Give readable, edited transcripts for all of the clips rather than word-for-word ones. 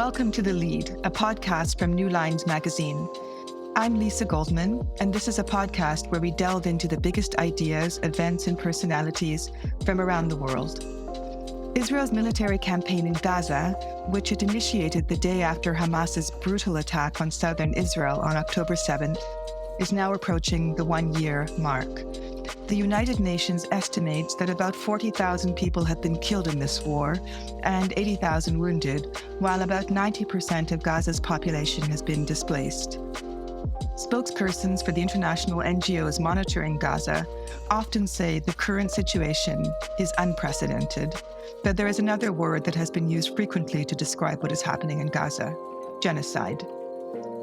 Welcome to The Lead, a podcast from NewLinesMagazine. I'm Lisa Goldman, and this is a podcast where we delve into the biggest ideas, events, and personalities from around the world. Israel's military campaign in Gaza, which it initiated the day after Hamas's brutal attack on southern Israel on October 7th, is now approaching the one-year mark. The United Nations estimates that about 40,000 people have been killed in this war and 80,000 wounded, while about 90% of Gaza's population has been displaced. Spokespersons for the international NGOs monitoring Gaza often say the current situation is unprecedented, but there is another word that has been used frequently to describe what is happening in Gaza: genocide.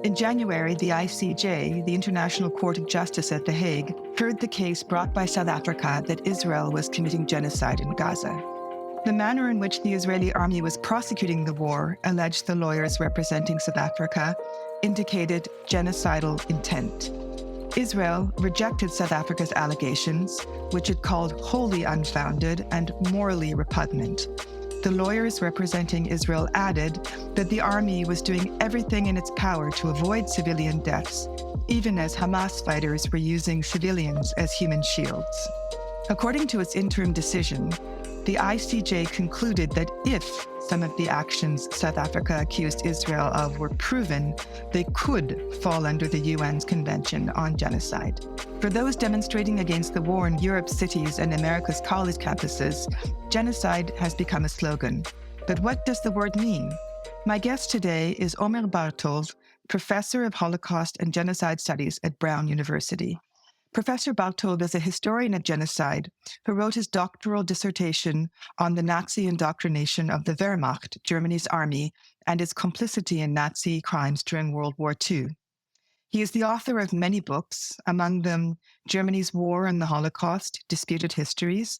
In January, the ICJ, the International Court of Justice at The Hague, heard the case brought by South Africa that Israel was committing genocide in Gaza. The manner in which the Israeli army was prosecuting the war, alleged the lawyers representing South Africa, indicated genocidal intent. Israel rejected South Africa's allegations, which it called wholly unfounded and morally repugnant. The lawyers representing Israel added that the army was doing everything in its power to avoid civilian deaths, even as Hamas fighters were using civilians as human shields. According to its interim decision, the ICJ concluded that if some of the actions South Africa accused Israel of were proven, they could fall under the UN's Convention on Genocide. For those demonstrating against the war in Europe's cities and America's college campuses, genocide has become a slogan. But what does the word mean? My guest today is Omer Bartov, professor of Holocaust and Genocide Studies at Brown University. Professor Bartov is a historian of genocide who wrote his doctoral dissertation on the Nazi indoctrination of the Wehrmacht, Germany's army, and its complicity in Nazi crimes during World War II. He is the author of many books, among them Germany's War and the Holocaust, Disputed Histories,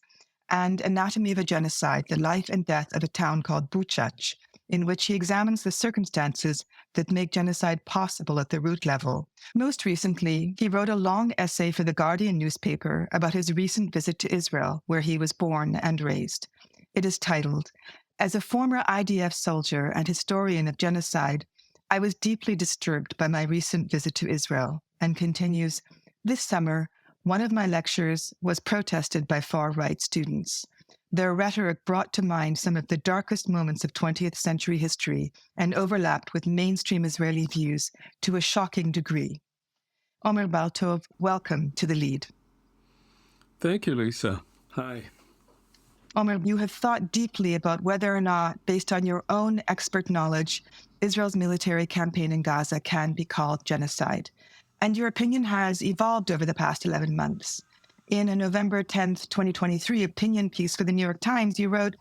and Anatomy of a Genocide, The Life and Death of a Town Called Buchach, in which he examines the circumstances that make genocide possible at the root level. Most recently, he wrote a long essay for The Guardian newspaper about his recent visit to Israel, where he was born and raised. It is titled, "As a former IDF soldier and historian of genocide, I was deeply disturbed by my recent visit to Israel," and continues, "This summer, one of my lectures was protested by far-right students. Their rhetoric brought to mind some of the darkest moments of 20th century history and overlapped with mainstream Israeli views to a shocking degree." Omer Bartov, welcome to The Lead. Thank you, Lisa. Hi. Omer, you have thought deeply about whether or not, based on your own expert knowledge, Israel's military campaign in Gaza can be called genocide. And your opinion has evolved over the past 11 months. In a November 10th, 2023 opinion piece for the New York Times, you wrote,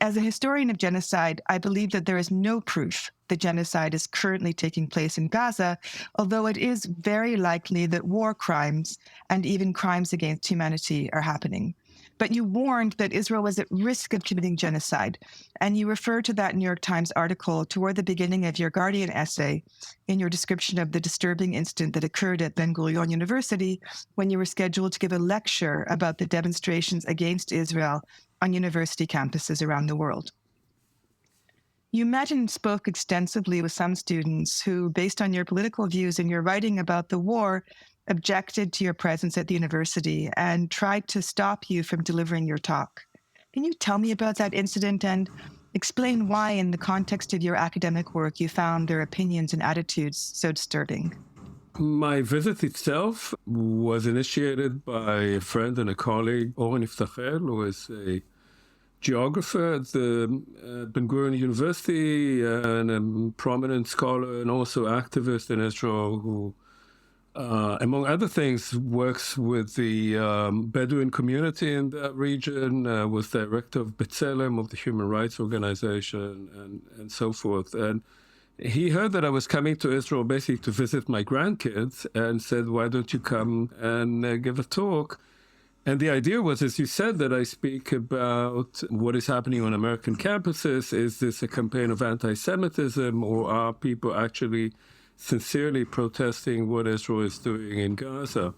"As a historian of genocide, I believe that there is no proof that genocide is currently taking place in Gaza, although it is very likely that war crimes and even crimes against humanity are happening. But you warned that Israel was at risk of committing genocide, and you referred to that New York Times article toward the beginning of your Guardian essay in your description of the disturbing incident that occurred at Ben Gurion University when you were scheduled to give a lecture about the demonstrations against Israel on university campuses around the world. You met and spoke extensively with some students who, based on your political views and your writing about the war, objected to your presence at the university and tried to stop you from delivering your talk. Can you tell me about that incident and explain why, in the context of your academic work, you found their opinions and attitudes so disturbing? My visit itself was initiated by a friend and a colleague, Oren Iftachel, who is a geographer at the Ben Gurion University and a prominent scholar and also activist in Israel who, among other things, works with the Bedouin community in that region, was director of B'Tselem, of the Human Rights Organization, and so forth. And he heard that I was coming to Israel basically to visit my grandkids and said, "Why don't you come and give a talk?" And the idea was, as you said, that I speak about what is happening on American campuses. Is this a campaign of anti-Semitism, or are people actually sincerely protesting what Israel is doing in Gaza?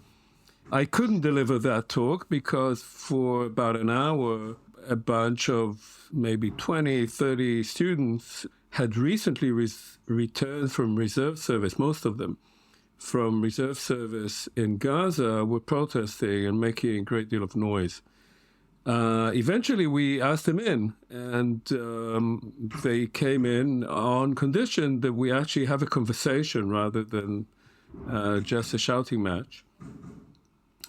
I couldn't deliver that talk because for about an hour, a bunch of maybe 20, 30 students had recently returned from reserve service, most of them, from reserve service in Gaza, were protesting and making a great deal of noise. Eventually, we asked them in, and they came in on condition that we actually have a conversation rather than just a shouting match.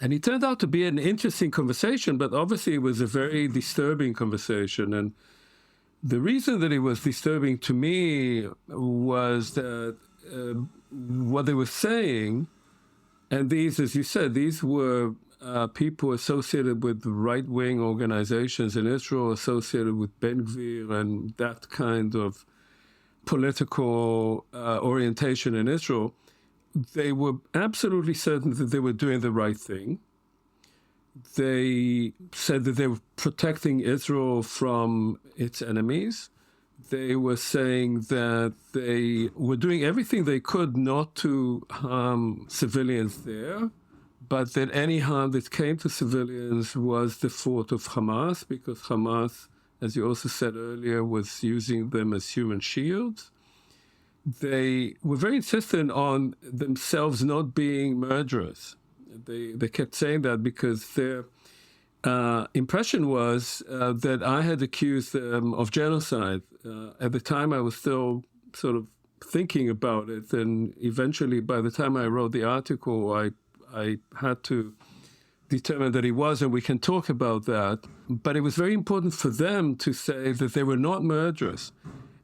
And it turned out to be an interesting conversation, but obviously it was a very disturbing conversation. And the reason that it was disturbing to me was that what they were saying, and these, as you said, these were people associated with right-wing organizations in Israel, associated with Ben Gvir and that kind of political orientation in Israel. They were absolutely certain that they were doing the right thing. They said that they were protecting Israel from its enemies. They were saying that they were doing everything they could not to harm civilians there, but that any harm that came to civilians was the fault of Hamas, because Hamas, as you also said earlier, was using them as human shields. They were very insistent on themselves not being murderers. They kept saying that because their impression was that I had accused them of genocide. At the time, I was still sort of thinking about it, and eventually, by the time I wrote the article, I had to determine that it was, and we can talk about that. But it was very important for them to say that they were not murderers,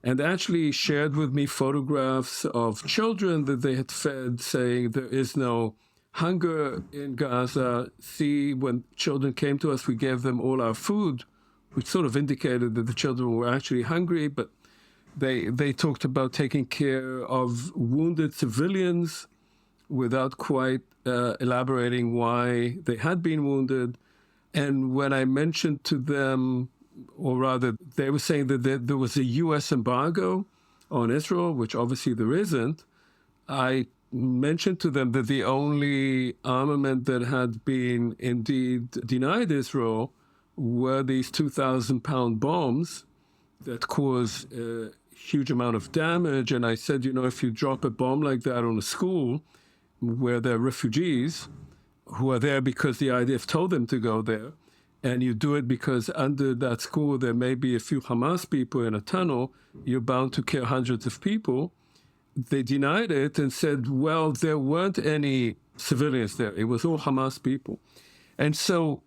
and actually shared with me photographs of children that they had fed, saying there is no hunger in Gaza. See, when children came to us, we gave them all our food, which sort of indicated that the children were actually hungry, but they talked about taking care of wounded civilians without quite elaborating why they had been wounded. And when I mentioned to them, or rather, they were saying that there was a U.S. embargo on Israel, which obviously there isn't. I mentioned to them that the only armament that had been indeed denied Israel were these 2,000-pound bombs that caused a huge amount of damage. And I said, if you drop a bomb like that on a school where there are refugees who are there because the IDF told them to go there, and you do it because under that school there may be a few Hamas people in a tunnel, you're bound to kill hundreds of people. They denied it and said, well, there weren't any civilians there. It was all Hamas people. And so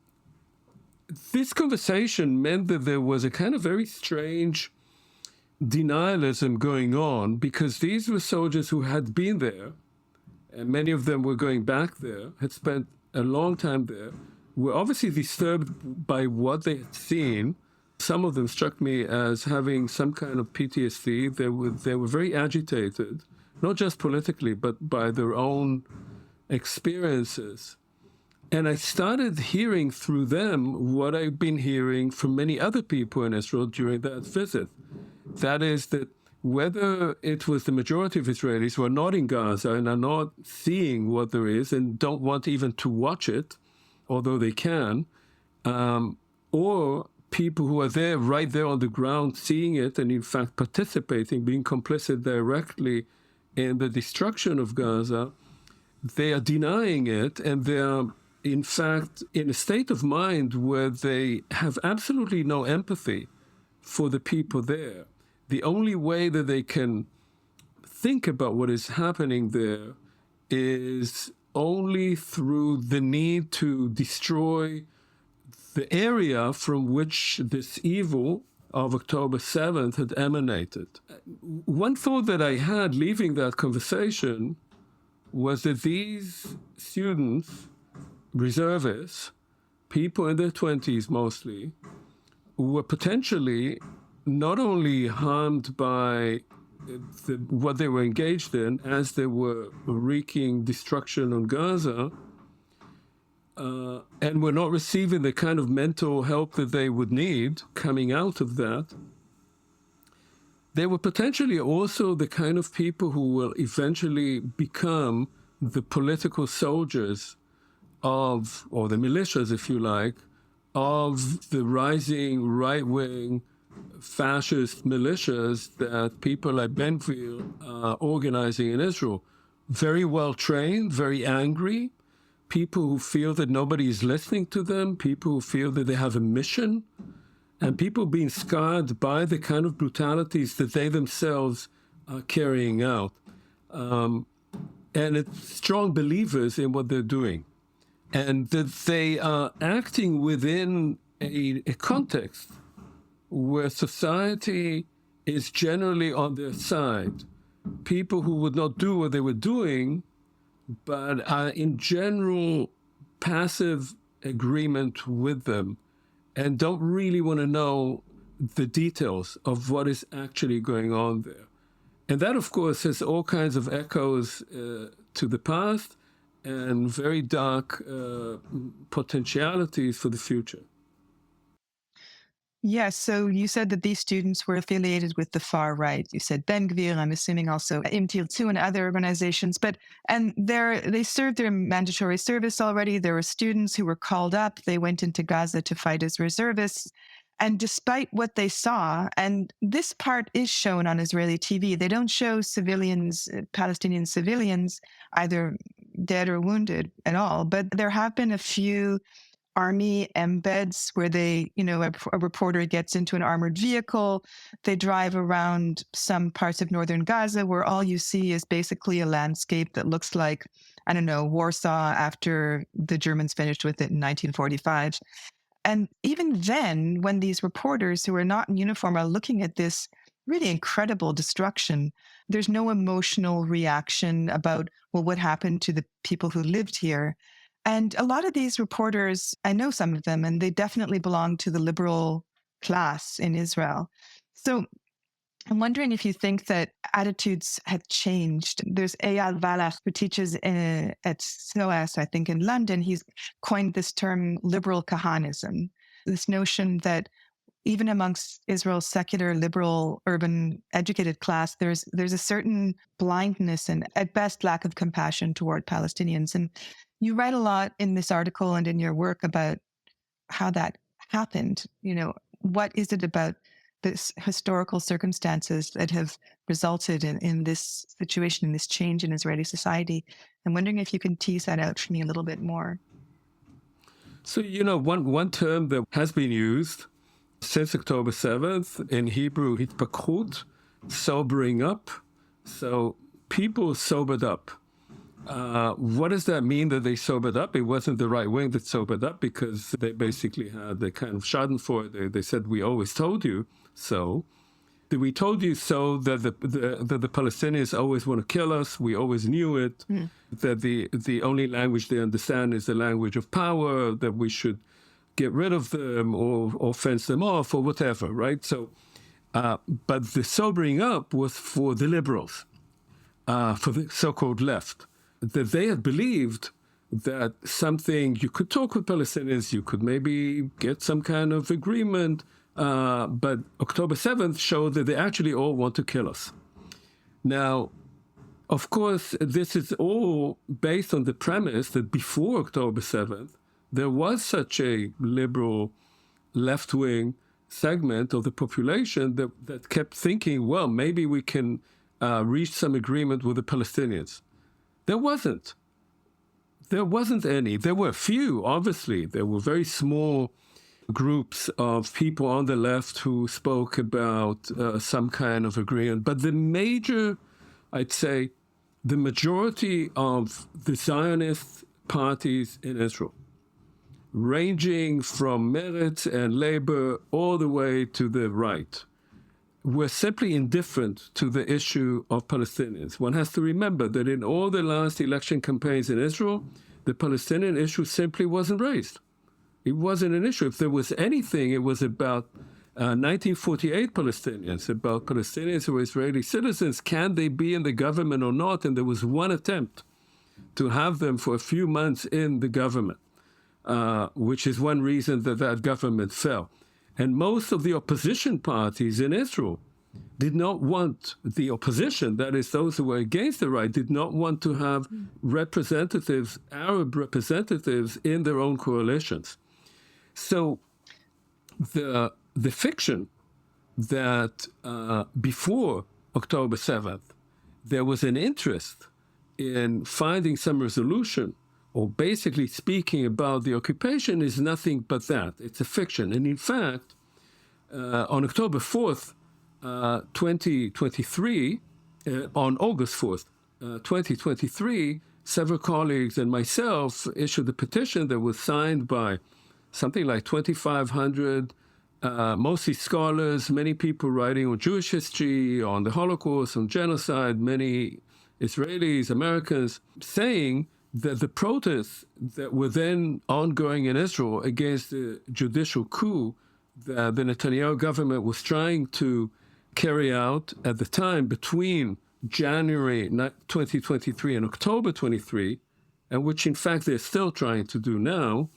this conversation meant that there was a kind of very strange denialism going on, because these were soldiers who had been there, and many of them were going back there, had spent a long time there, were obviously disturbed by what they had seen. Some of them struck me as having some kind of PTSD. They were very agitated, not just politically, but by their own experiences. And I started hearing through them what I've been hearing from many other people in Israel during that visit. That is that whether it was the majority of Israelis who are not in Gaza and are not seeing what there is and don't want even to watch it, although they can, or people who are there, right there on the ground, seeing it and in fact participating, being complicit directly in the destruction of Gaza, they are denying it, and they are in fact in a state of mind where they have absolutely no empathy for the people there. The only way that they can think about what is happening there is only through the need to destroy the area from which this evil of October 7th had emanated. One thought that I had leaving that conversation was that these students, reservists, people in their 20s mostly, were potentially not only harmed by what they were engaged in as they were wreaking destruction on Gaza, and were not receiving the kind of mental help that they would need coming out of that. They were potentially also the kind of people who will eventually become the political soldiers of, or the militias, if you like, of the rising right-wing fascist militias that people like Ben Gvir are organizing in Israel. Very well trained, very angry, people who feel that nobody is listening to them, people who feel that they have a mission, and people being scarred by the kind of brutalities that they themselves are carrying out. And it's strong believers in what they're doing. And that they are acting within a context where society is generally on their side. People who would not do what they were doing, but are in general passive agreement with them and don't really want to know the details of what is actually going on there. And that, of course, has all kinds of echoes to the past and very dark potentialities for the future. Yes, so you said that these students were affiliated with the far right. You said Ben Gvir, I'm assuming also Im Tirtzu and other organizations, and they served their mandatory service already. There were students who were called up. They went into Gaza to fight as reservists. And despite what they saw, and this part is shown on Israeli TV, they don't show civilians, Palestinian civilians, either dead or wounded at all. But there have been a few army embeds where a reporter gets into an armored vehicle. They drive around some parts of northern Gaza where all you see is basically a landscape that looks like, I don't know, Warsaw after the Germans finished with it in 1945. And even then, when these reporters who are not in uniform are looking at this really incredible destruction, there's no emotional reaction about, well, what happened to the people who lived here? And a lot of these reporters, I know some of them, and they definitely belong to the liberal class in Israel. So I'm wondering if you think that attitudes have changed. There's Eyal Valach, who teaches at SOAS, I think, in London. He's coined this term liberal Kahanism, this notion that even amongst Israel's secular, liberal, urban, educated class, there's a certain blindness and, at best, lack of compassion toward Palestinians. And you write a lot in this article and in your work about how that happened. What is it about this historical circumstances that have resulted in this situation, in this change in Israeli society? I'm wondering if you can tease that out for me a little bit more. So, one term that has been used since October 7th, in Hebrew, hitpakhut, sobering up. So people sobered up. What does that mean that they sobered up? It wasn't the right wing that sobered up because they basically had the kind of schadenfreude. They said, we always told you so. We told you so that the Palestinians always want to kill us. We always knew it. That the only language they understand is the language of power, that we should get rid of them or fence them off or whatever, right? So, but the sobering up was for the liberals, for the so-called left, that they had believed that you could talk with Palestinians, you could maybe get some kind of agreement, but October 7th showed that they actually all want to kill us. Now, of course, this is all based on the premise that before October 7th, there was such a liberal left-wing segment of the population that kept thinking, well, maybe we can reach some agreement with the Palestinians. There wasn't. There wasn't any. There were a few, obviously. There were very small groups of people on the left who spoke about some kind of agreement. But I'd say, the majority of the Zionist parties in Israel, ranging from Meretz and Labor all the way to the right, were simply indifferent to the issue of Palestinians. One has to remember that in all the last election campaigns in Israel, the Palestinian issue simply wasn't raised. It wasn't an issue. If there was anything, it was about 1948 Palestinians, about Palestinians who were Israeli citizens. Can they be in the government or not? And there was one attempt to have them for a few months in the government, which is one reason that government fell. And most of the opposition parties in Israel did not want the opposition, that is, those who were against the right, did not want to have representatives, Arab representatives, in their own coalitions. So the fiction that before October 7th, there was an interest in finding some resolution, or basically speaking about the occupation is nothing but that. It's a fiction. And in fact, on October 4th, 2023, on August 4th, 2023, several colleagues and myself issued a petition that was signed by something like 2,500, mostly scholars, many people writing on Jewish history, on the Holocaust, on genocide, many Israelis, Americans, saying that the protests that were then ongoing in Israel against the judicial coup that the Netanyahu government was trying to carry out at the time between January 2023 and October 23, and which in fact they're still trying to do now,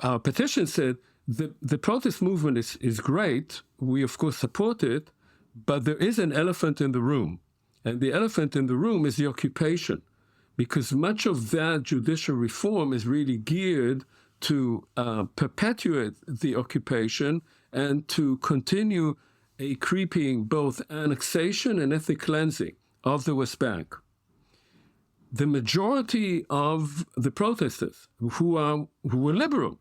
our petition said the protest movement is great. We, of course, support it, but there is an elephant in the room. And the elephant in the room is the occupation, because much of that judicial reform is really geared to perpetuate the occupation and to continue a creeping both annexation and ethnic cleansing of the West Bank. The majority of the protesters who were liberal,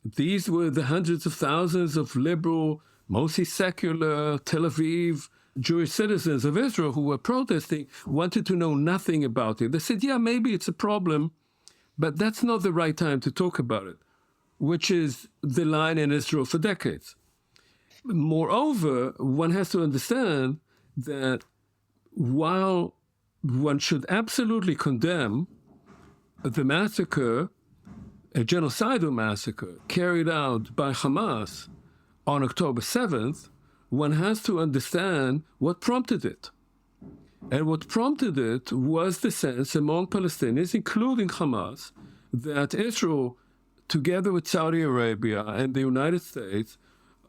these were the hundreds of thousands of liberal, mostly secular, Tel Aviv Jewish citizens of Israel who were protesting, wanted to know nothing about it. They said, yeah, maybe it's a problem, but that's not the right time to talk about it, which is the line in Israel for decades. Moreover, one has to understand that while one should absolutely condemn the massacre, a genocidal massacre carried out by Hamas on October 7th, one has to understand what prompted it. And what prompted it was the sense among Palestinians, including Hamas, that Israel, together with Saudi Arabia and the United States,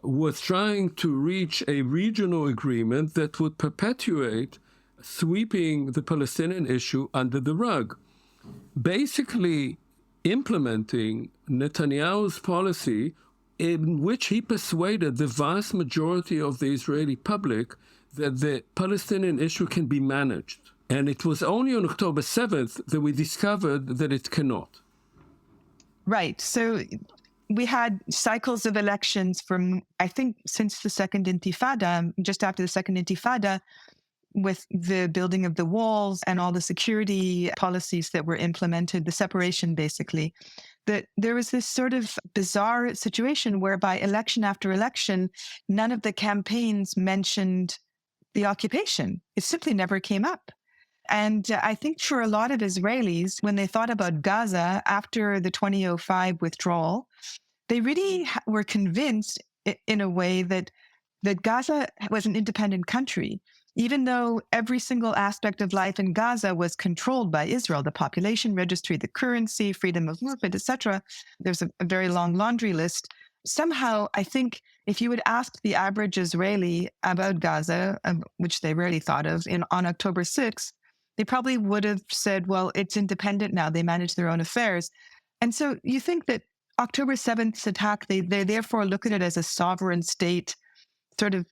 was trying to reach a regional agreement that would perpetuate sweeping the Palestinian issue under the rug, basically implementing Netanyahu's policy in which he persuaded the vast majority of the Israeli public that the Palestinian issue can be managed. And it was only on October 7th that we discovered that it cannot. Right. So we had cycles of elections from, I think, since the Second Intifada, just after the Second Intifada, with the building of the walls and all the security policies that were implemented, the separation basically, that there was this sort of bizarre situation whereby election after election, none of the campaigns mentioned the occupation. It simply never came up. And I think for a lot of Israelis, when they thought about Gaza after the 2005 withdrawal, they really were convinced in a way that Gaza was an independent country, even though every single aspect of life in Gaza was controlled by Israel, the population registry, the currency, freedom of movement, etc. There's a very long laundry list. Somehow, I think if you would ask the average Israeli about Gaza, which they rarely thought of, on October 6th, they probably would have said, well, it's independent now. They manage their own affairs. And so you think that October 7th's attack, they therefore look at it as a sovereign state sort of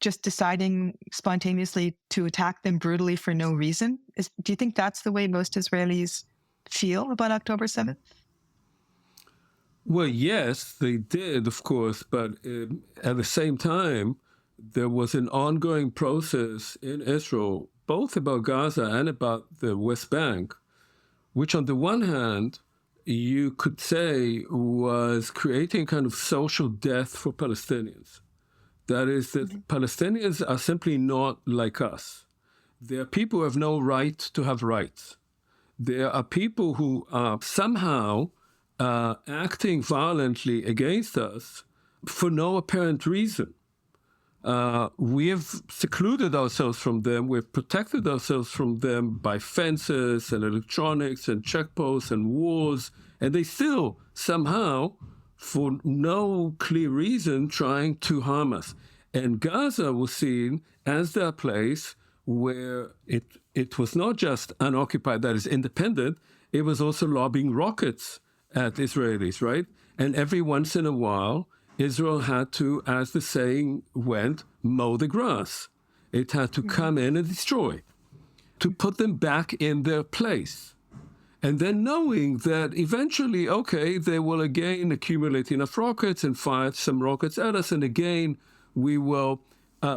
just deciding spontaneously to attack them brutally for no reason? Do you think that's the way most Israelis feel about October 7th? Well, yes, they did, of course, but at the same time, there was an ongoing process in Israel, both about Gaza and about the West Bank, which on the one hand, you could say was creating kind of social death for Palestinians. That is that Palestinians are simply not like us. They are people who have no right to have rights. There are people who are somehow acting violently against us for no apparent reason. We have secluded ourselves from them. We've protected ourselves from them by fences and electronics and checkposts and walls, and they still somehow, for no clear reason, trying to harm us. And Gaza was seen as that place where it was not just unoccupied, that is independent, it was also lobbing rockets at Israelis, right? And every once in a while, Israel had to, as the saying went, mow the grass. It had to come in and destroy, to put them back in their place. And then knowing that eventually, okay, they will again accumulate enough rockets and fire some rockets at us, and again, we will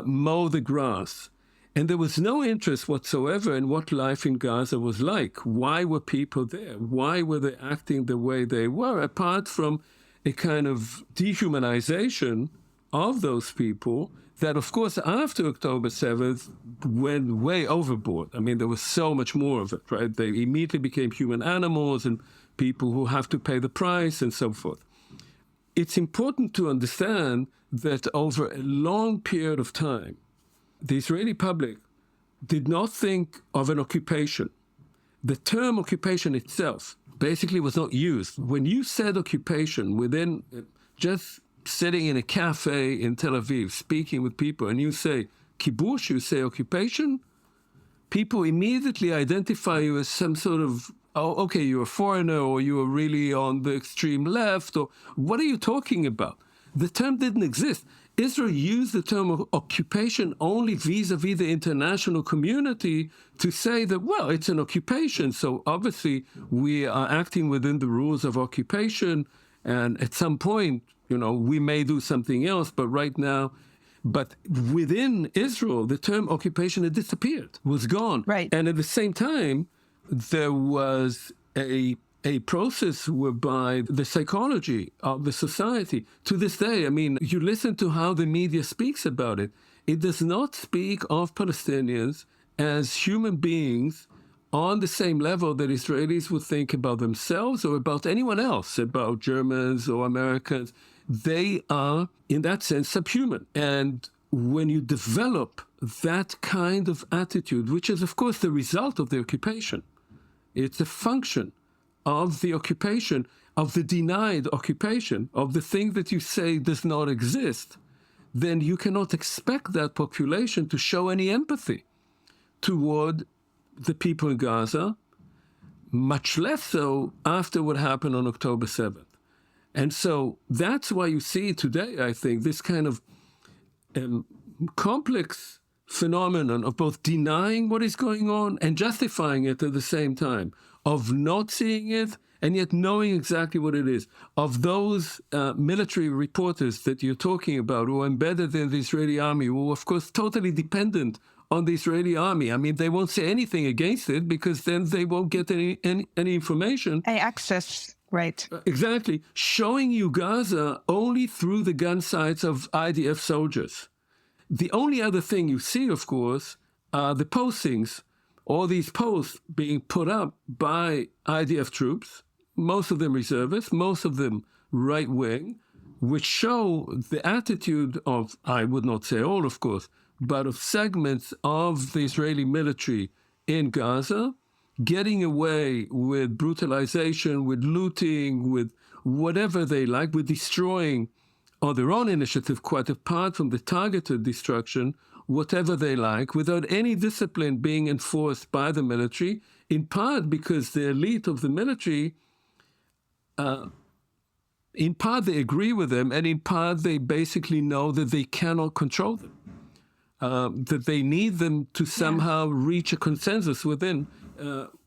mow the grass. And there was no interest whatsoever in what life in Gaza was like. Why were people there? Why were they acting the way they were, apart from a kind of dehumanization of those people that, of course, after October 7th, went way overboard. I mean, there was so much more of it, right? They immediately became human animals and people who have to pay the price and so forth. It's important to understand that over a long period of time, the Israeli public did not think of an occupation. The term occupation itself basically was not used. When you said occupation within just sitting in a cafe in Tel Aviv, speaking with people, and you say kibush, you say occupation, people immediately identify you as some sort of, oh, okay, you're a foreigner, or you are really on the extreme left, or what are you talking about? The term didn't exist. Israel used the term of occupation only vis-a-vis the international community to say that, well, it's an occupation, so obviously we are acting within the rules of occupation, and at some point, you know, we may do something else, but right now, but within Israel, the term occupation had disappeared, was gone. Right. And at the same time, there was a process whereby the psychology of the society, to this day, I mean, you listen to how the media speaks about it, it does not speak of Palestinians as human beings on the same level that Israelis would think about themselves or about anyone else, about Germans or Americans. They are, in that sense, subhuman. And when you develop that kind of attitude, which is, of course, the result of the occupation, it's a function of the occupation, of the denied occupation, of the thing that you say does not exist, then you cannot expect that population to show any empathy toward the people in Gaza, much less so after what happened on October 7th. And so that's why you see today, I think, this kind of complex phenomenon of both denying what is going on and justifying it at the same time, of not seeing it and yet knowing exactly what it is, of those military reporters that you're talking about who are embedded in the Israeli army, who are, of course, totally dependent on the Israeli army. I mean, they won't say anything against it because then they won't get any information. Access, right. Exactly. Showing you Gaza only through the gun sights of IDF soldiers. The only other thing you see, of course, are the postings, all these posts being put up by IDF troops, most of them reservists, most of them right-wing, which show the attitude of, I would not say all, of course, but of segments of the Israeli military in Gaza, getting away with brutalization, with looting, with whatever they like, with destroying on their own initiative, quite apart from the targeted destruction, whatever they like, without any discipline being enforced by the military, in part because the elite of the military, in part they agree with them, and in part they basically know that they cannot control them, that they need them to somehow reach a consensus within,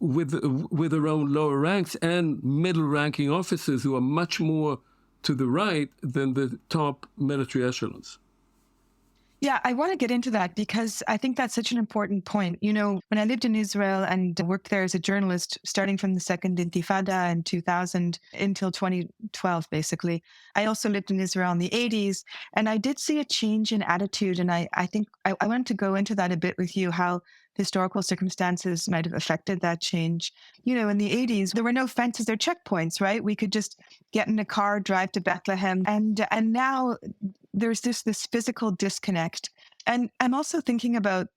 with their own lower ranks and middle-ranking officers who are much more to the right than the top military echelons. Yeah, I want to get into that because I think that's such an important point. You know, when I lived in Israel and worked there as a journalist, starting from the Second Intifada in 2000 until 2012, basically, I also lived in Israel in the 80s, and I did see a change in attitude. And I think I wanted to go into that a bit with you, how historical circumstances might have affected that change. You know, in the 80s, there were no fences or checkpoints, right? We could just get in a car, drive to Bethlehem. And now there's this physical disconnect. And I'm also thinking about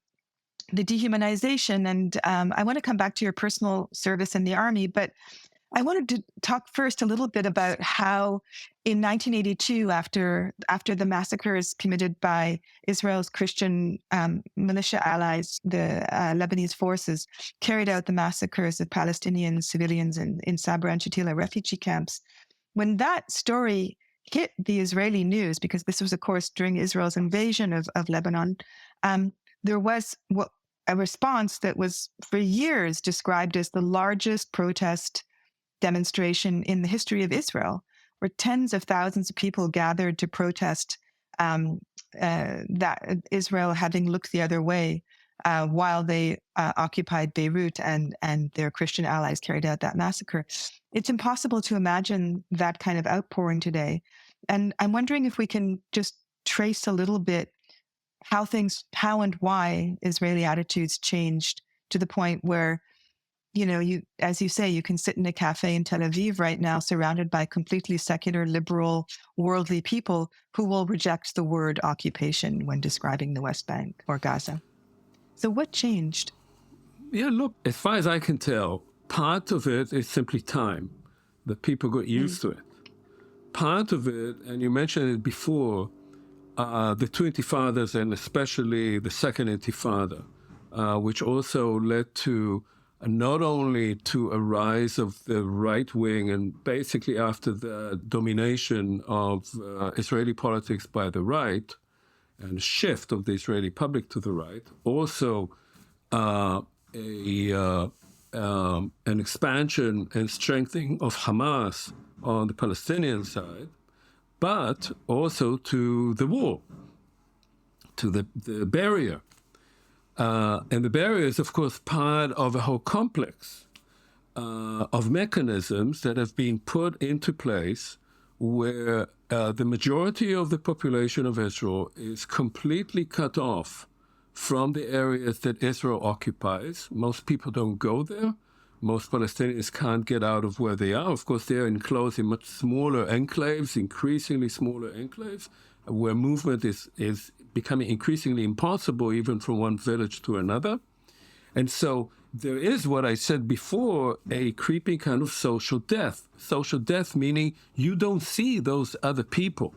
the dehumanization. And I want to come back to your personal service in the army, but I wanted to talk first a little bit about how in 1982, after the massacres committed by Israel's Christian militia allies, the Lebanese forces carried out the massacres of Palestinian civilians in Sabra and Shatila refugee camps. When that story hit the Israeli news, because this was, of course, during Israel's invasion of Lebanon, there was a response that was for years described as the largest protest demonstration in the history of Israel, where tens of thousands of people gathered to protest that Israel having looked the other way while they occupied Beirut and their Christian allies carried out that massacre. It's impossible to imagine that kind of outpouring today. And I'm wondering if we can just trace a little bit how and why Israeli attitudes changed to the point where, as you say, you can sit in a cafe in Tel Aviv right now, surrounded by completely secular, liberal, worldly people who will reject the word occupation when describing the West Bank or Gaza. So what changed? Yeah, look, as far as I can tell, part of it is simply time, that people got used to it. Part of it, and you mentioned it before, the two intifadas, and especially the second intifada, which also led to not only to a rise of the right wing, and basically after the domination of Israeli politics by the right, and a shift of the Israeli public to the right, also an expansion and strengthening of Hamas on the Palestinian side, but also to the wall, to the barrier. And the barrier is, of course, part of a whole complex of mechanisms that have been put into place where the majority of the population of Israel is completely cut off from the areas that Israel occupies. Most people don't go there. Most Palestinians can't get out of where they are. Of course, they're enclosed in much smaller enclaves, increasingly smaller enclaves, where movement is becoming increasingly impossible, even from one village to another. And so there is, what I said before, a creeping kind of social death. Social death meaning you don't see those other people.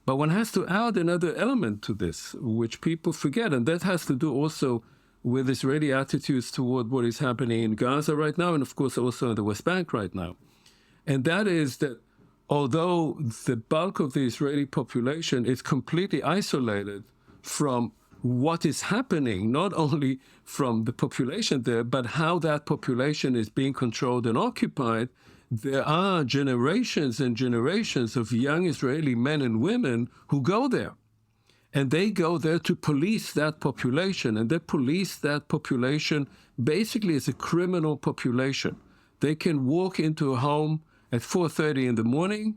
But one has to add another element to this, which people forget, and that has to do also with Israeli attitudes toward what is happening in Gaza right now, and of course also in the West Bank right now. And that is that although the bulk of the Israeli population is completely isolated from what is happening, not only from the population there, but how that population is being controlled and occupied, there are generations and generations of young Israeli men and women who go there. And they go there to police that population. And they police that population basically as a criminal population. They can walk into a home at 4:30 in the morning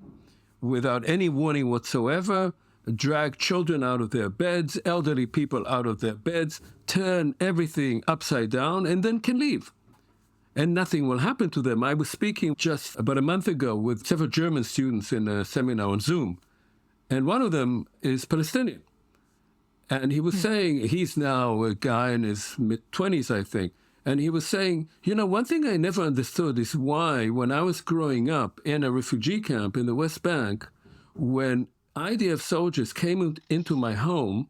without any warning whatsoever, drag children out of their beds, elderly people out of their beds, turn everything upside down, and then can leave. And nothing will happen to them. I was speaking just about a month ago with several German students in a seminar on Zoom, and one of them is Palestinian. And he was saying, he's now a guy in his mid-20s, I think, and he was saying, one thing I never understood is why, when I was growing up in a refugee camp in the West Bank, when IDF soldiers came into my home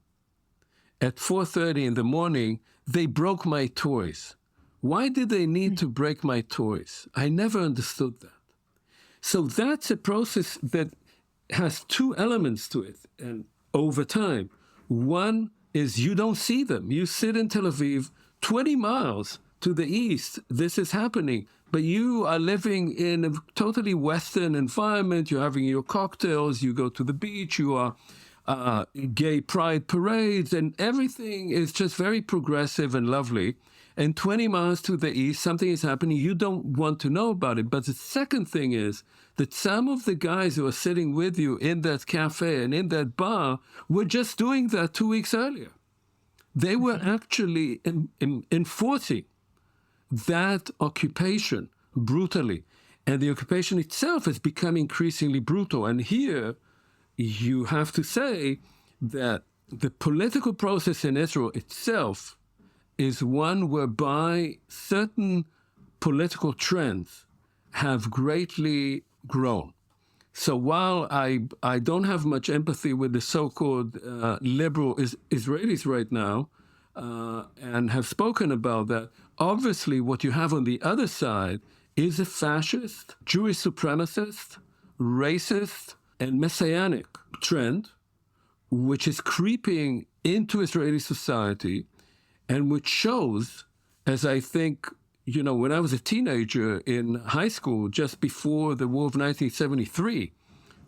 at 4:30 in the morning, they broke my toys. Why did they need to break my toys? I never understood that. So that's a process that has two elements to it, and over time. One is you don't see them. You sit in Tel Aviv, 20 miles to the east, this is happening, but you are living in a totally Western environment. You're having your cocktails, you go to the beach, you are gay pride parades, and everything is just very progressive and lovely. And 20 miles to the east, something is happening. You don't want to know about it. But the second thing is that some of the guys who are sitting with you in that cafe and in that bar were just doing that 2 weeks earlier. They were actually enforcing that occupation brutally. And the occupation itself has become increasingly brutal. And here you have to say that the political process in Israel itself is one whereby certain political trends have greatly grown. So while I don't have much empathy with the so-called liberal Israelis right now, and have spoken about that, obviously what you have on the other side is a fascist, Jewish supremacist, racist, and messianic trend, which is creeping into Israeli society and which shows, as I think, when I was a teenager in high school, just before the war of 1973,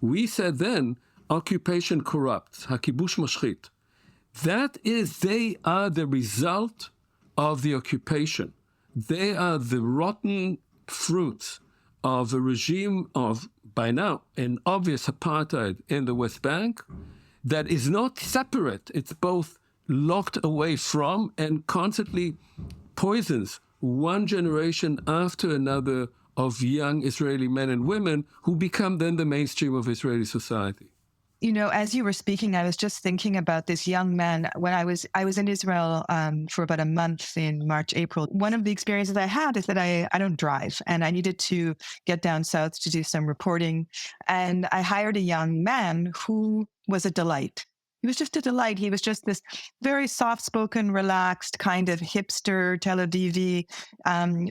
we said then, occupation corrupts, hakibush mashchit. They are the result of the occupation. They are the rotten fruits of a regime of, by now, an obvious apartheid in the West Bank that is not separate. It's both locked away from and constantly poisons one generation after another of young Israeli men and women who become then the mainstream of Israeli society. As you were speaking, I was just thinking about this young man. When I was in Israel for about a month in March, April. One of the experiences I had is that I don't drive, and I needed to get down south to do some reporting. And I hired a young man who was a delight. He was just a delight. He was just this very soft-spoken, relaxed kind of hipster Tel Avivi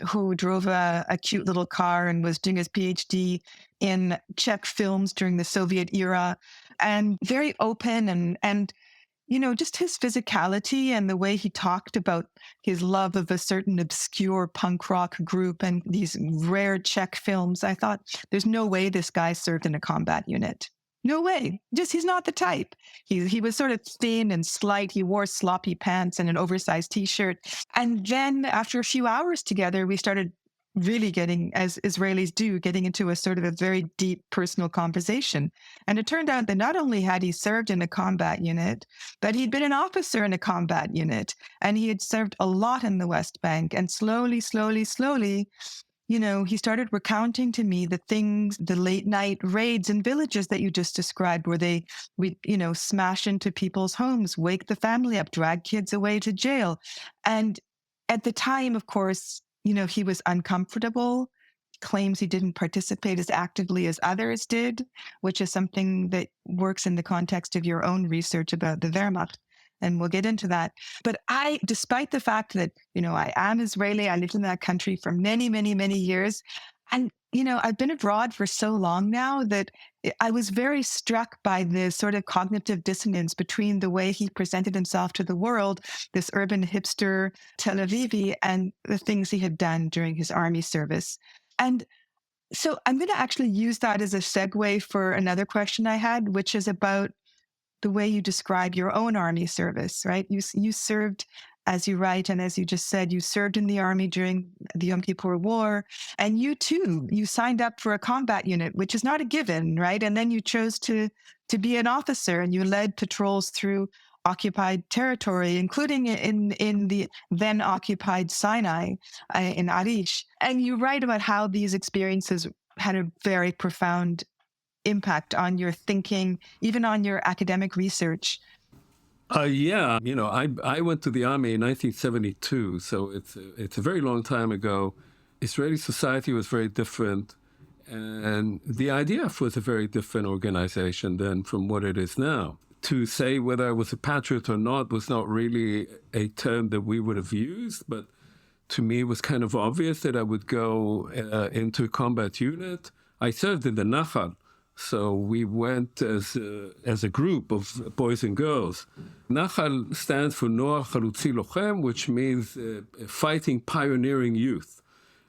who drove a cute little car and was doing his PhD in Czech films during the Soviet era, and very open and just his physicality and the way he talked about his love of a certain obscure punk rock group and these rare Czech films. I thought, there's no way this guy served in a combat unit. No way. He's not the type. He was sort of thin and slight. He wore sloppy pants and an oversized T-shirt. And then after a few hours together, we started really getting, as Israelis do, getting into a sort of a very deep personal conversation. And it turned out that not only had he served in a combat unit, but he'd been an officer in a combat unit. And he had served a lot in the West Bank. And slowly, he started recounting to me the things, the late night raids in villages that you just described, where we smash into people's homes, wake the family up, drag kids away to jail. And at the time, of course, he was uncomfortable, claims he didn't participate as actively as others did, which is something that works in the context of your own research about the Wehrmacht. And we'll get into that. But despite the fact that, I am Israeli, I lived in that country for many, many, many years. And, I've been abroad for so long now that I was very struck by the sort of cognitive dissonance between the way he presented himself to the world, this urban hipster Tel Avivi, and the things he had done during his army service. And so I'm going to actually use that as a segue for another question I had, which is about the way you describe your own army service, right? You served, as you write, and as you just said, you served in the army during the Yom Kippur War, and you signed up for a combat unit, which is not a given, right? And then you chose to be an officer, and you led patrols through occupied territory, including in the then occupied Sinai in Arish. And you write about how these experiences had a very profound impact on your thinking, even on your academic research. I went to the army in 1972, so it's a very long time ago. Israeli society was very different, and the IDF was a very different organization then from what it is now. To say whether I was a patriot or not was not really a term that we would have used, but to me it was kind of obvious that I would go into a combat unit. I served in the Nachal, so we went as a group of boys and girls. Nachal stands for Noar Chalutzi Lochem, which means fighting, pioneering youth.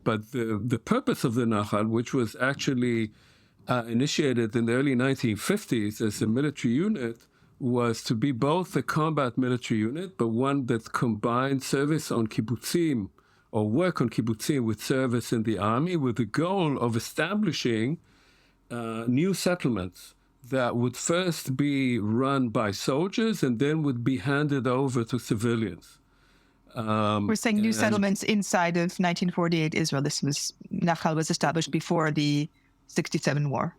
But the purpose of the Nachal, which was actually initiated in the early 1950s as a military unit, was to be both a combat military unit, but one that combined service on kibbutzim or work on kibbutzim with service in the army, with the goal of establishing new settlements that would first be run by soldiers and then would be handed over to civilians. We're saying new settlements inside of 1948 Israel. Nachal was established before the 67 war.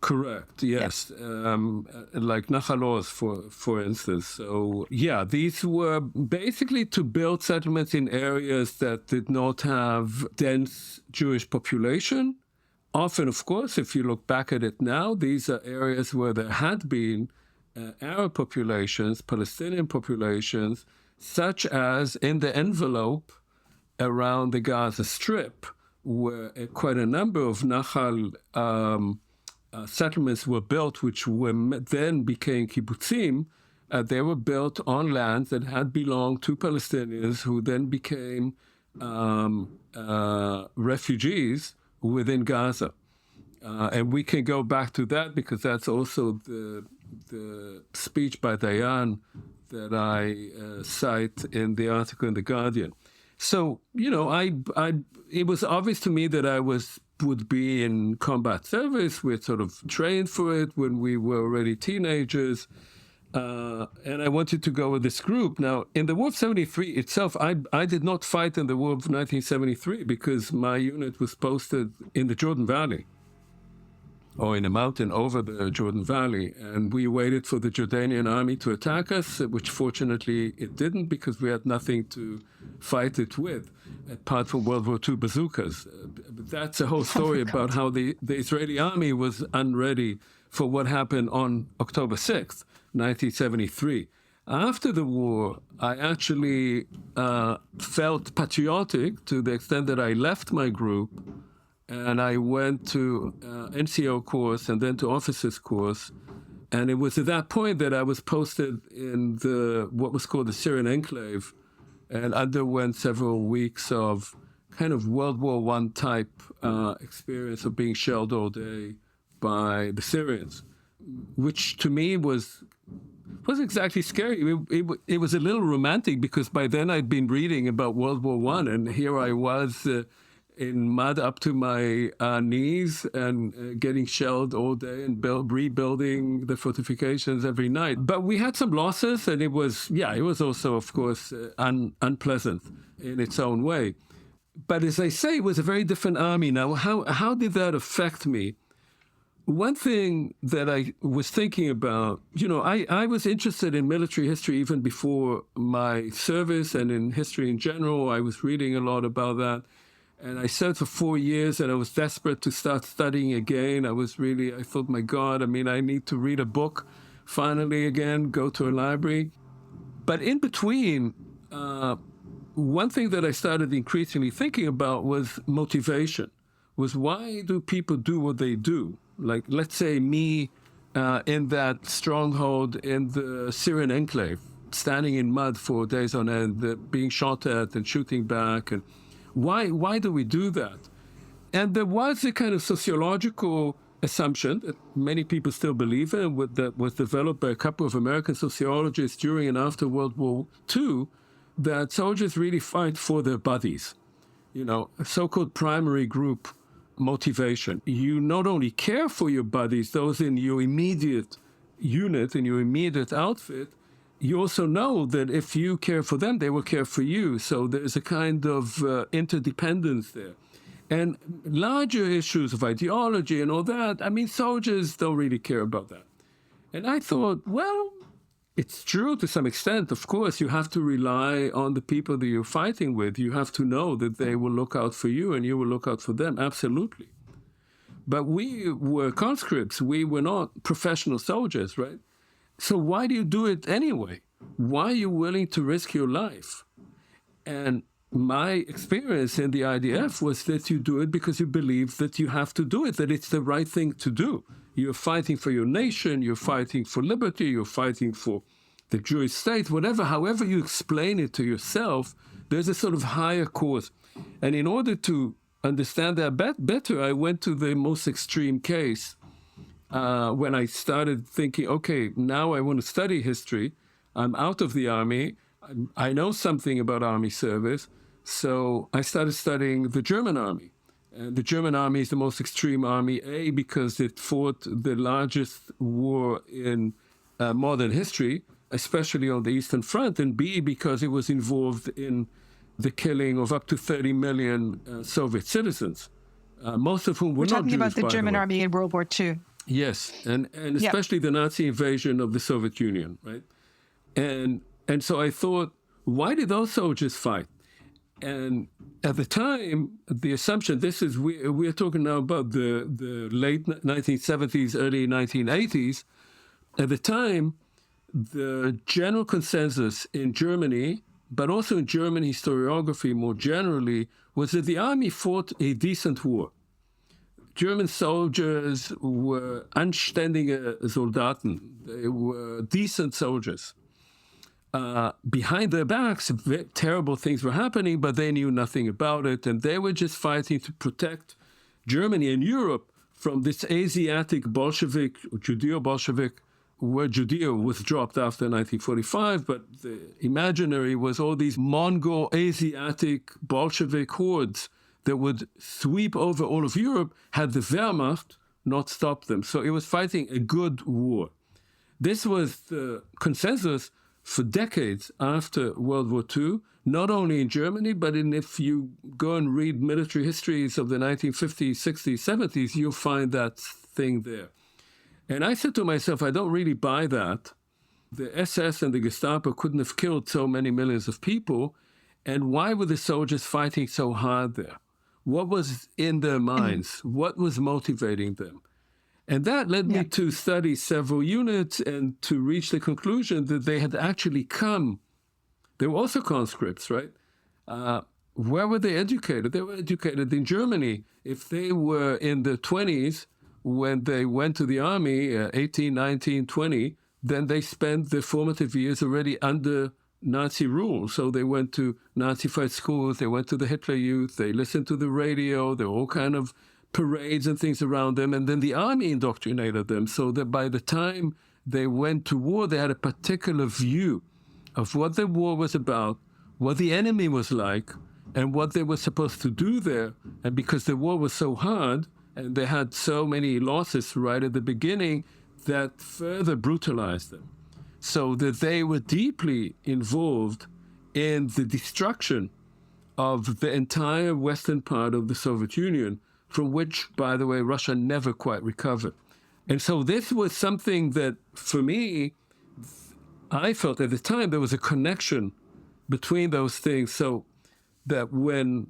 Correct, yes. Like Nachal Oz, for instance. So, these were basically to build settlements in areas that did not have dense Jewish population. Often, of course, if you look back at it now, these are areas where there had been Arab populations, Palestinian populations, such as in the envelope around the Gaza Strip, where quite a number of Nachal settlements were built, which then became kibbutzim. They were built on land that had belonged to Palestinians, who then became refugees within Gaza. And we can go back to that because that's also the speech by Dayan that I cite in the article in The Guardian. So, it was obvious to me that I would be in combat service. We'd sort of trained for it when we were already teenagers. And I wanted to go with this group. Now, in the War of 73 itself, I did not fight in the War of 1973 because my unit was posted in the Jordan Valley, or in a mountain over the Jordan Valley. And we waited for the Jordanian army to attack us, which fortunately it didn't because we had nothing to fight it with, apart from World War II bazookas. But that's a whole story about how the Israeli army was unready for what happened on October 6th, 1973. After the war, I actually felt patriotic to the extent that I left my group and I went to NCO course and then to officers course. And it was at that point that I was posted in what was called the Syrian Enclave and underwent several weeks of kind of World War I type experience of being shelled all day by the Syrians, which to me wasn't exactly scary. It was a little romantic because by then I'd been reading about World War I, and here I was in mud up to my knees and getting shelled all day and rebuilding the fortifications every night. But we had some losses, and it was also, of course, unpleasant in its own way. But as I say, it was a very different army. Now, how did that affect me? One thing that I was thinking about, I was interested in military history even before my service and in history in general. I was reading a lot about that. And I served for 4 years and I was desperate to start studying again. I thought, my God, I need to read a book finally again, go to a library. But in between, one thing that I started increasingly thinking about was motivation, was why do people do what they do? Like, let's say me in that stronghold in the Syrian enclave, standing in mud for days on end, being shot at and shooting back. And why do we do that? And there was a kind of sociological assumption that many people still believe in, that was developed by a couple of American sociologists during and after World War II, that soldiers really fight for their buddies, a so-called primary group motivation. You not only care for your buddies, those in your immediate unit, in your immediate outfit, you also know that if you care for them, they will care for you. So there's a kind of interdependence there. And larger issues of ideology and all that, soldiers don't really care about that. And I thought, well, it's true to some extent. Of course, you have to rely on the people that you're fighting with. You have to know that they will look out for you and you will look out for them. Absolutely. But we were conscripts. We were not professional soldiers, right? So why do you do it anyway? Why are you willing to risk your life? And my experience in the IDF was that you do it because you believe that you have to do it, that it's the right thing to do. You're fighting for your nation, you're fighting for liberty, you're fighting for the Jewish state, however you explain it to yourself, there's a sort of higher cause. And in order to understand that better, I went to the most extreme case. When I started thinking, okay, now I want to study history. I'm out of the army. I know something about army service. So I started studying the German army. And the German army is the most extreme army, A, because it fought the largest war in modern history, especially on the Eastern Front, and B, because it was involved in the killing of up to 30 million Soviet citizens, most of whom were not Jews. We're talking about the German army in World War II. Yes, and especially the Nazi invasion of the Soviet Union, right? And so I thought, why did those soldiers fight? And at the time, the assumption, we're talking now about the late 1970s, early 1980s. At the time, the general consensus in Germany, but also in German historiography more generally, was that the army fought a decent war. German soldiers were anständige Soldaten. They were decent soldiers. Behind their backs, terrible things were happening, but they knew nothing about it. And they were just fighting to protect Germany and Europe from this Asiatic Bolshevik, Judeo-Bolshevik, where Judeo was dropped after 1945, but the imaginary was all these Mongol, Asiatic, Bolshevik hordes that would sweep over all of Europe had the Wehrmacht not stopped them. So it was fighting a good war. This was the consensus for decades after World War II, not only in Germany, but if you go and read military histories of the 1950s, 60s, 70s, you'll find that thing there. And I said to myself, I don't really buy that. The SS and the Gestapo couldn't have killed so many millions of people. And why were the soldiers fighting so hard there? What was in their minds? What was motivating them? And that led me to study several units and to reach the conclusion that they had actually come. They were also conscripts, right? Where were they educated? They were educated in Germany. If they were in the 20s, when they went to the army, 18, 19, 20, then they spent their formative years already under Nazi rule. So they went to Nazified schools, they went to the Hitler Youth, they listened to the radio, there were all kind of parades and things around them. And then the army indoctrinated them so that by the time they went to war, they had a particular view of what the war was about, what the enemy was like, and what they were supposed to do there. And because the war was so hard, and they had so many losses right at the beginning, that further brutalized them. So that they were deeply involved in the destruction of the entire western part of the Soviet Union, from which, by the way, Russia never quite recovered. And so this was something that, for me, I felt at the time there was a connection between those things, so that when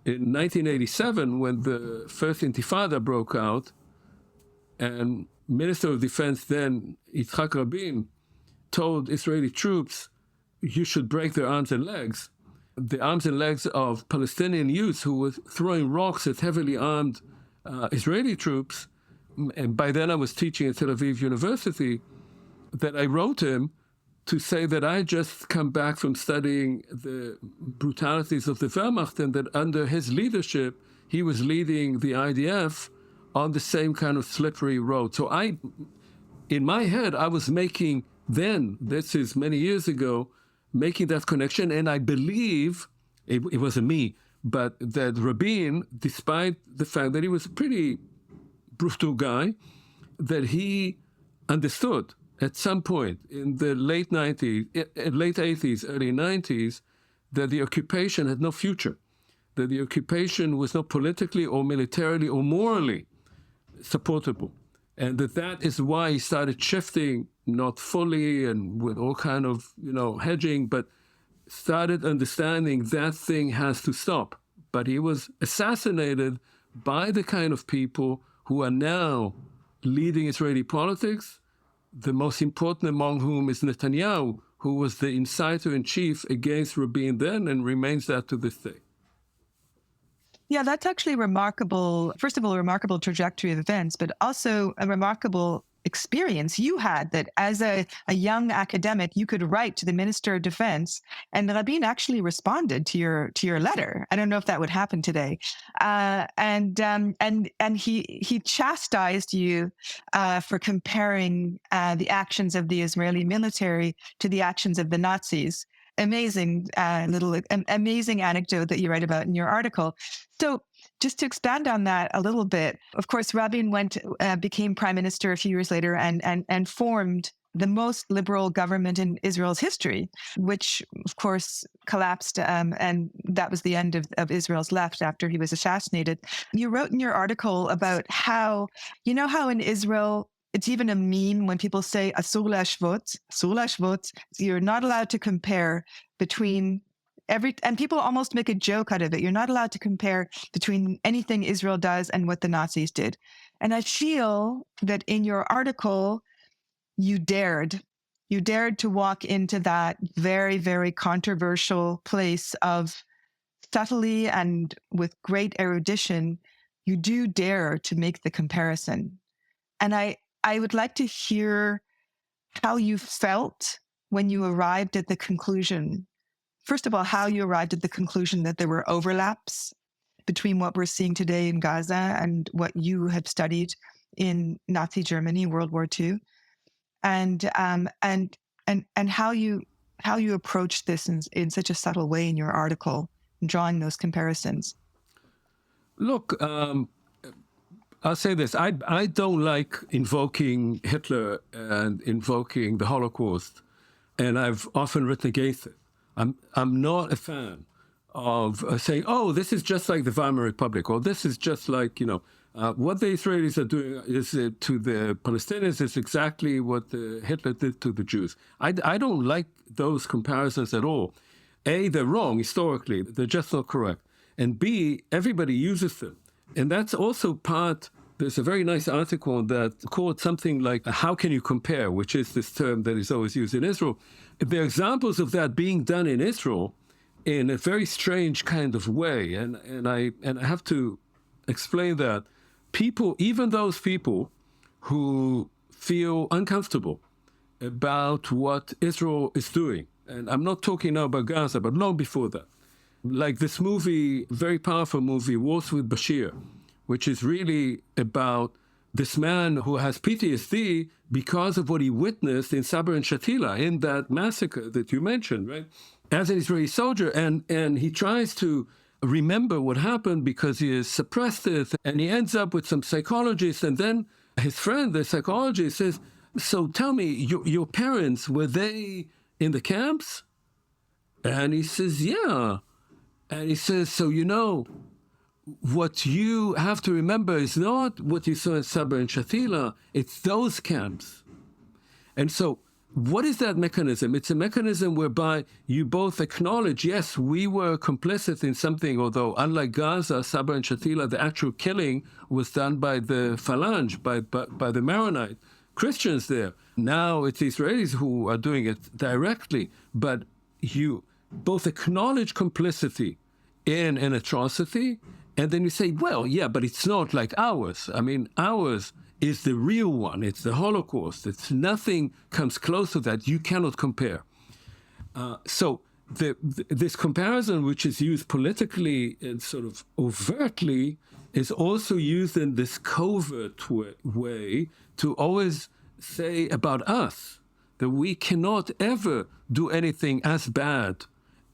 in 1987, when the first Intifada broke out, and Minister of Defense then, Yitzhak Rabin, told Israeli troops, you should break their arms and legs, the arms and legs of Palestinian youths who were throwing rocks at heavily armed Israeli troops, and by then I was teaching at Tel Aviv University, that I wrote him to say that I just come back from studying the brutalities of the Wehrmacht and that under his leadership, he was leading the IDF on the same kind of slippery road. So in my head, I was making then, this is many years ago, making that connection. And I believe, it wasn't me, but that Rabin, despite the fact that he was a pretty brutal guy, that he understood at some point in the late 90s, late 80s, early 90s, that the occupation had no future, that the occupation was not politically or militarily or morally supportable. And that is why he started shifting, not fully and with all kind of, hedging, but started understanding that thing has to stop. But he was assassinated by the kind of people who are now leading Israeli politics, the most important among whom is Netanyahu, who was the inciter-in-chief against Rabin then and remains that to this day. Yeah, that's actually remarkable. First of all, a remarkable trajectory of events, but also a remarkable experience you had that as a young academic, you could write to the Minister of Defense, and Rabin actually responded to your letter. I don't know if that would happen today, and he chastised you for comparing the actions of the Israeli military to the actions of the Nazis. Amazing amazing anecdote that you write about in your article. So just to expand on that a little bit, of course, Rabin became prime minister a few years later and formed the most liberal government in Israel's history, which of course collapsed, and that was the end of Israel's left after he was assassinated. You wrote in your article about how in Israel, it's even a meme when people say asur lashvot, you're not allowed to compare between and people almost make a joke out of it. You're not allowed to compare between anything Israel does and what the Nazis did. And I feel that in your article, you dared to walk into that very, very controversial place of subtly and with great erudition. you do dare to make the comparison. And I would like to hear how you felt when you arrived at the conclusion. First of all, how you arrived at the conclusion that there were overlaps between what we're seeing today in Gaza and what you have studied in Nazi Germany, World War II, and how you approached this in such a subtle way in your article, drawing those comparisons. Look, I'll say this. I don't like invoking Hitler and invoking the Holocaust, and I've often written against it. I'm not a fan of saying, oh, this is just like the Weimar Republic, or this is just like, what the Israelis are doing is to the Palestinians is exactly what Hitler did to the Jews. I don't like those comparisons at all. A, they're wrong historically. They're just not correct. And B, everybody uses them. And that's also part, there's a very nice article that called something like, how can you compare, which is this term that is always used in Israel. There are examples of that being done in Israel in a very strange kind of way. And I have to explain that people, even those people who feel uncomfortable about what Israel is doing, and I'm not talking now about Gaza, but long before that, like this movie, very powerful movie, Wars with Bashir, which is really about this man who has PTSD because of what he witnessed in Sabra and Shatila, in that massacre that you mentioned, right? As an Israeli soldier, and he tries to remember what happened because he has suppressed it, and he ends up with some psychologists, and then his friend, the psychologist, says, so tell me, your parents, were they in the camps? And he says, yeah. And he says, so what you have to remember is not what you saw in Sabra and Shatila, it's those camps. And so what is that mechanism? It's a mechanism whereby you both acknowledge, yes, we were complicit in something, although unlike Gaza, Sabra and Shatila, the actual killing was done by the Phalange, by the Maronite Christians there. Now it's the Israelis who are doing it directly, but you both acknowledge complicity in an atrocity, and then you say, well, yeah, but it's not like ours. I mean, ours is the real one. It's the Holocaust. It's nothing comes close to that. You cannot compare. So this comparison, which is used politically and sort of overtly, is also used in this covert way to always say about us that we cannot ever do anything as bad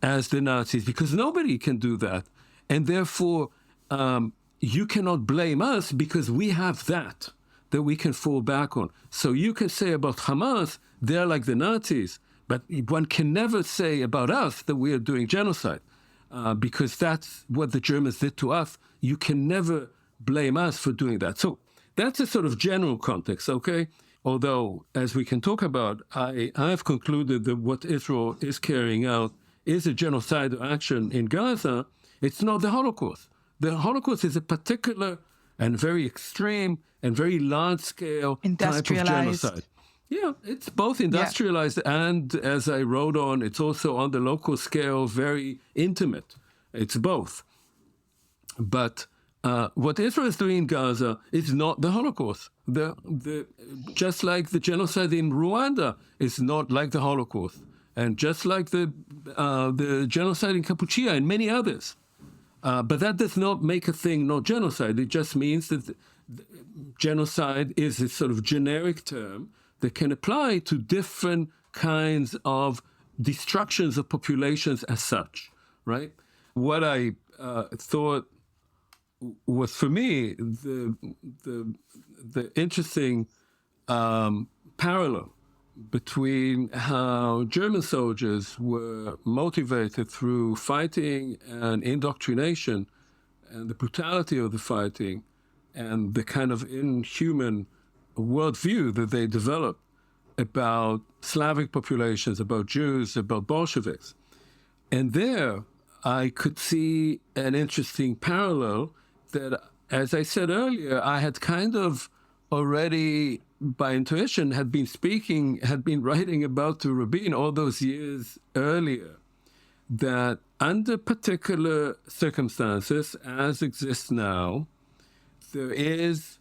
as the Nazis, because nobody can do that. And therefore, you cannot blame us because we have that we can fall back on. So you can say about Hamas, they're like the Nazis, but one can never say about us that we are doing genocide, because that's what the Germans did to us. You can never blame us for doing that. So that's a sort of general context, okay? Although, as we can talk about, I've concluded that what Israel is carrying out is a genocidal action in Gaza. It's not the Holocaust. The Holocaust is a particular and very extreme and very large-scale type of genocide. Yeah, it's both industrialized and, as I wrote on, it's also on the local scale, very intimate. It's both. But what Israel is doing in Gaza is not the Holocaust. Just like the genocide in Rwanda is not like the Holocaust, and just like the genocide in Kampuchea and many others. But that does not make a thing not genocide. It just means that genocide is a sort of generic term that can apply to different kinds of destructions of populations as such, right? What I thought was, for me, the interesting parallel between how German soldiers were motivated through fighting and indoctrination and the brutality of the fighting and the kind of inhuman worldview that they developed about Slavic populations, about Jews, about Bolsheviks. And there I could see an interesting parallel that, as I said earlier, I had kind of already, by intuition, had been writing about to Rabin all those years earlier, that under particular circumstances, as exists now, there is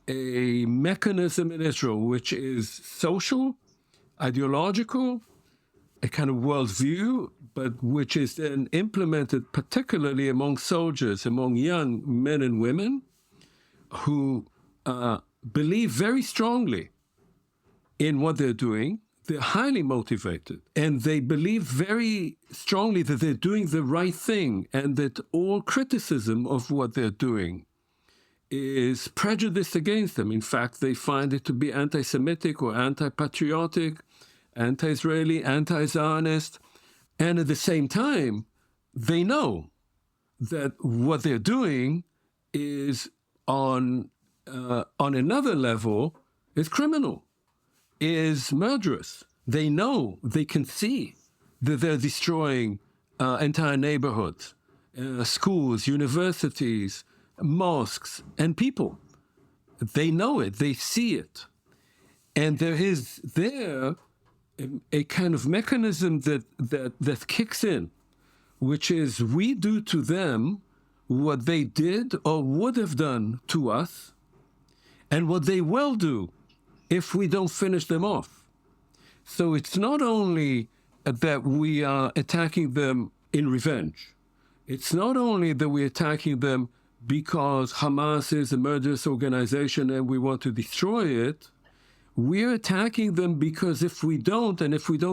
a mechanism in Israel which is social, ideological, a kind of worldview, but which is then implemented particularly among soldiers, among young men and women who believe very strongly in what they're doing. They're highly motivated, and they believe very strongly that they're doing the right thing, and that all criticism of what they're doing is prejudiced against them. In fact, they find it to be anti-Semitic or anti-patriotic, anti-Israeli, anti-Zionist. And at the same time, they know that what they're doing is on another level is criminal, is murderous. They know, they can see that they're destroying entire neighborhoods, schools, universities, mosques, and people. They know it, they see it. And there is a kind of mechanism that kicks in, which is we do to them what they did or would have done to us, and what they will do if we don't finish them off. So it's not only that we are attacking them in revenge. It's not only that we're attacking them because Hamas is a murderous organization and we want to destroy it. We're attacking them because if we don't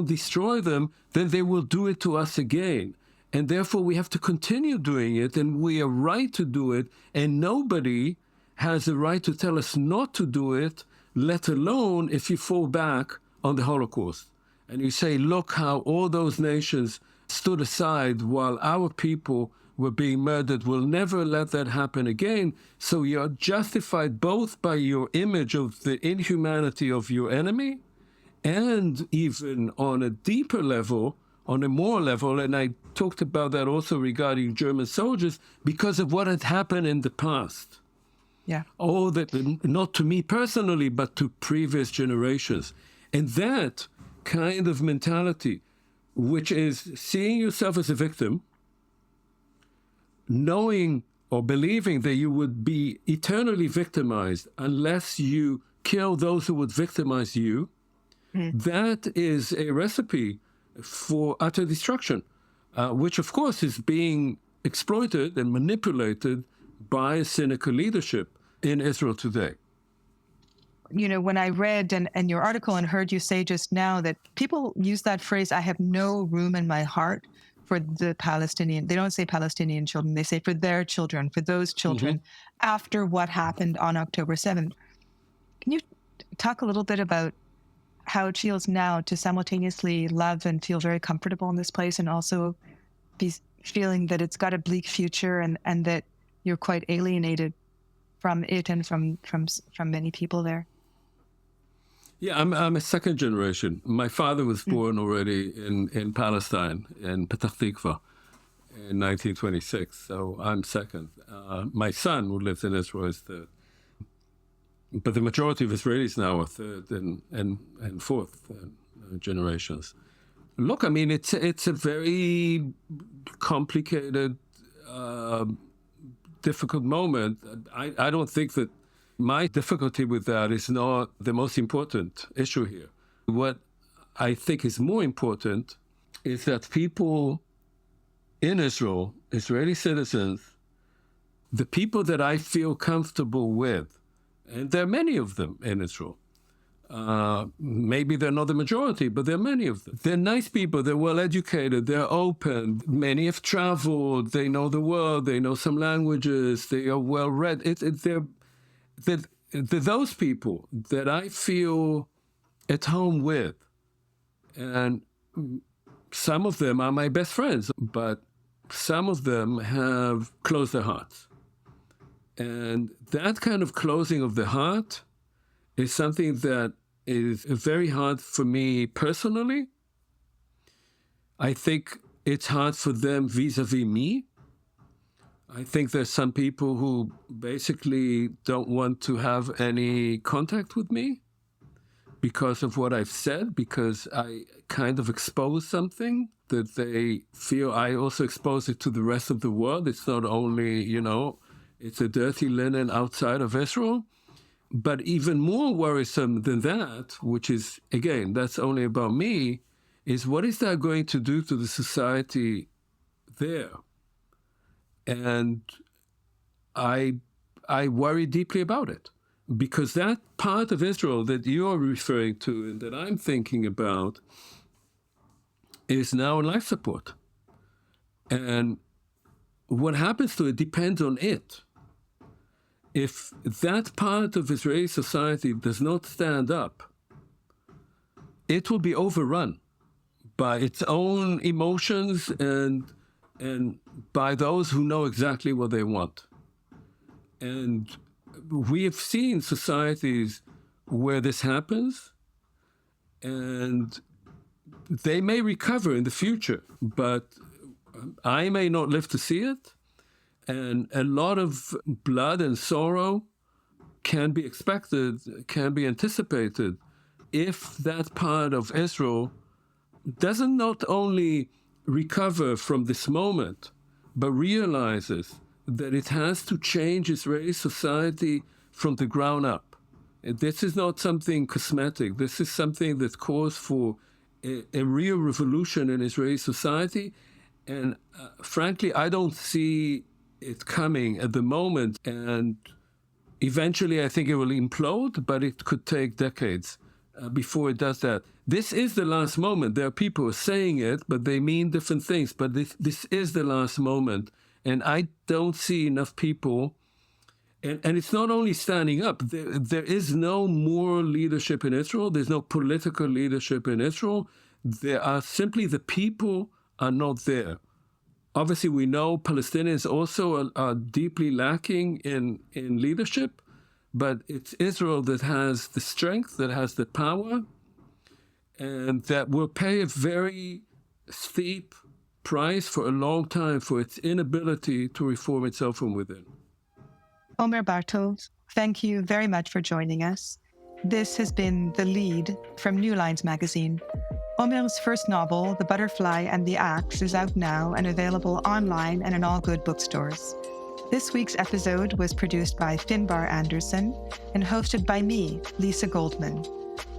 destroy them, then they will do it to us again. And therefore we have to continue doing it, and we are right to do it, and nobody has a right to tell us not to do it, let alone if you fall back on the Holocaust. And you say, look how all those nations stood aside while our people were being murdered. We'll never let that happen again. So you're justified both by your image of the inhumanity of your enemy, and even on a deeper level, on a moral level, and I talked about that also regarding German soldiers, because of what had happened in the past. Yeah. Oh, that not to me personally, but to previous generations. And that kind of mentality, which is seeing yourself as a victim, knowing or believing that you would be eternally victimized unless you kill those who would victimize you, that is a recipe for utter destruction, which of course is being exploited and manipulated by a cynical leadership in Israel today. You know, when I read and your article and heard you say just now that people use that phrase, I have no room in my heart for the Palestinian. They don't say Palestinian children. They say for their children, for those children after what happened on October 7th. Can you talk a little bit about how it feels now to simultaneously love and feel very comfortable in this place, and also be feeling that it's got a bleak future, and that you're quite alienated from it and from many people there? Yeah, I'm a second generation. My father was born already in Palestine, in Petah Tikva, in 1926. So I'm second. My son, who lives in Israel, is third. But the majority of Israelis now are third and fourth generations. Look, I mean, it's a very complicated, difficult moment. I don't think that my difficulty with that is not the most important issue here. What I think is more important is that people in Israel, Israeli citizens, the people that I feel comfortable with, and there are many of them in Israel. Maybe they're not the majority, but there are many of them. They're nice people, they're well-educated, they're open. Many have traveled, they know the world, they know some languages, they are well-read. They're those people that I feel at home with. And some of them are my best friends, but some of them have closed their hearts. And that kind of closing of the heart is something that is very hard for me personally. I think it's hard for them vis-a-vis me. I think there's some people who basically don't want to have any contact with me because of what I've said, because I kind of expose something that they feel I also expose it to the rest of the world. It's not only, It's a dirty linen outside of Israel. But even more worrisome than that, which is, again, that's only about me, is what is that going to do to the society there? And I worry deeply about it, because that part of Israel that you're referring to and that I'm thinking about is now on life support. And what happens to it depends on it. If that part of Israeli society does not stand up, it will be overrun by its own emotions and by those who know exactly what they want. And we have seen societies where this happens, and they may recover in the future, but I may not live to see it. And a lot of blood and sorrow can be expected, can be anticipated, if that part of Israel doesn't not only recover from this moment, but realizes that it has to change Israeli society from the ground up. This is not something cosmetic. This is something that calls for a real revolution in Israeli society. And frankly, I don't see it coming at the moment. And eventually, I think it will implode, but it could take decades before it does that. This is the last moment. There are people saying it, but they mean different things. But this is the last moment. And I don't see enough people. And it's not only standing up. There is no moral leadership in Israel. There's no political leadership in Israel. There are simply the people are not there. Obviously, we know Palestinians also are deeply lacking in leadership, but it's Israel that has the strength, that has the power, and that will pay a very steep price for a long time for its inability to reform itself from within. Omer Bartov, thank you very much for joining us. This has been The Lead from NewLinesMagazine. Omer's first novel, The Butterfly and the Axe, is out now and available online and in all good bookstores. This week's episode was produced by Finbar Anderson and hosted by me, Lisa Goldman.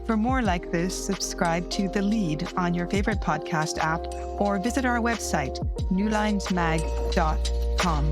For more like this, subscribe to The Lead on your favorite podcast app or visit our website, newlinesmag.com.